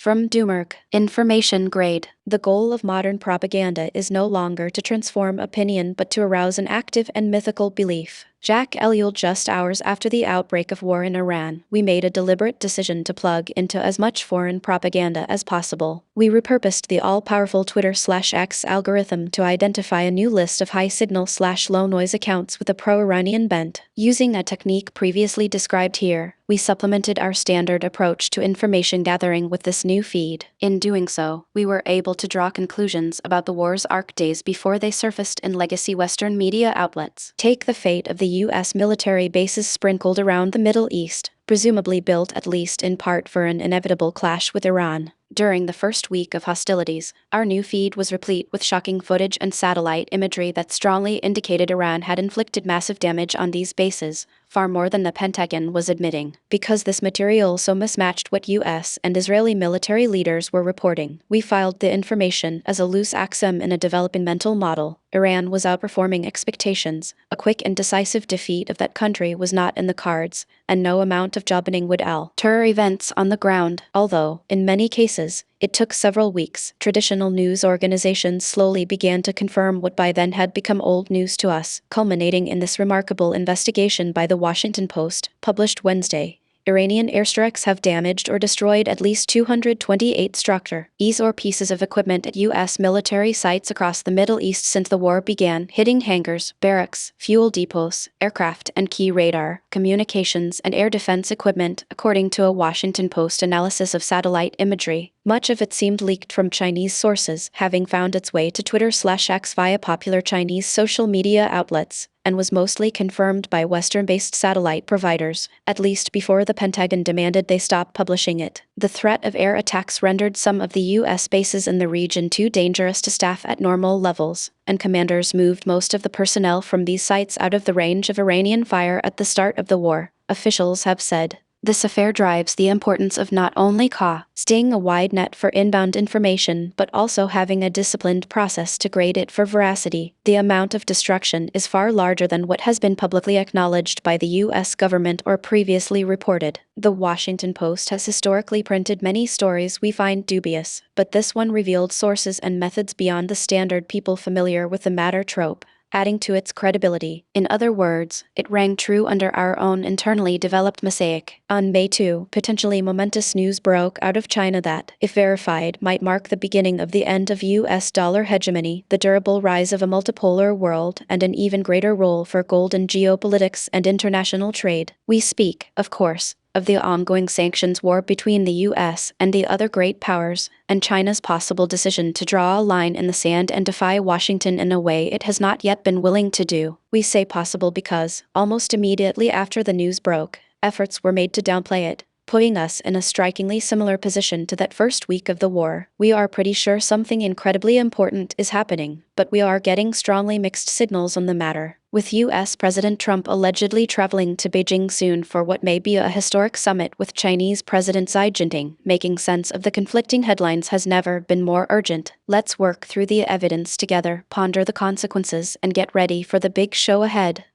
From Doomerk, information grade. The goal of modern propaganda is no longer to transform opinion but to arouse an active and mythical belief. Jacques Ellul. Just hours after the outbreak of war in Iran, we made a deliberate decision to plug into as much foreign propaganda as possible. We repurposed the all-powerful Twitter/X algorithm to identify a new list of high-signal/low-noise accounts with a pro-Iranian bent. Using a technique previously described here, we supplemented our standard approach to information gathering with this new feed. In doing so, we were able to draw conclusions about the war's arc days before they surfaced in legacy Western media outlets. Take the fate of the U.S. military bases sprinkled around the Middle East, presumably built at least in part for an inevitable clash with Iran. During the first week of hostilities, our new feed was replete with shocking footage and satellite imagery that strongly indicated Iran had inflicted massive damage on these bases, far more than the Pentagon was admitting. Because this material so mismatched what U.S. and Israeli military leaders were reporting, we filed the information as a loose axiom in a developmental model. Iran was outperforming expectations. A quick and decisive defeat of that country was not in the cards, and no amount of jobbing would alter events on the ground, although, in many cases, it took several weeks. Traditional news organizations slowly began to confirm what by then had become old news to us, culminating in this remarkable investigation by the Washington Post, published Wednesday. Iranian airstrikes have damaged or destroyed at least 228 structures or pieces of equipment at U.S. military sites across the Middle East since the war began, hitting hangars, barracks, fuel depots, aircraft and key radar, communications and air defense equipment, according to a Washington Post analysis of satellite imagery. Much of it seemed leaked from Chinese sources, having found its way to Twitter/X via popular Chinese social media outlets, and was mostly confirmed by Western-based satellite providers, at least before the Pentagon demanded they stop publishing it. The threat of air attacks rendered some of the U.S. bases in the region too dangerous to staff at normal levels, and commanders moved most of the personnel from these sites out of the range of Iranian fire at the start of the war, officials have said. This affair drives the importance of not only casting a wide net for inbound information but also having a disciplined process to grade it for veracity. The amount of destruction is far larger than what has been publicly acknowledged by the U.S. government or previously reported. The Washington Post has historically printed many stories we find dubious, but this one revealed sources and methods beyond the standard people familiar with the matter trope, adding to its credibility. In other words, it rang true under our own internally developed mosaic. On May 2, potentially momentous news broke out of China that, if verified, might mark the beginning of the end of U.S. dollar hegemony, the durable rise of a multipolar world, and an even greater role for gold in geopolitics and international trade. We speak, of course, of the ongoing sanctions war between the U.S. and the other great powers, and China's possible decision to draw a line in the sand and defy Washington in a way it has not yet been willing to do. We say possible because, almost immediately after the news broke, efforts were made to downplay it, putting us in a strikingly similar position to that first week of the war. We are pretty sure something incredibly important is happening, but we are getting strongly mixed signals on the matter. With U.S. President Trump allegedly traveling to Beijing soon for what may be a historic summit with Chinese President Xi Jinping, making sense of the conflicting headlines has never been more urgent. Let's work through the evidence together, ponder the consequences, and get ready for the big show ahead.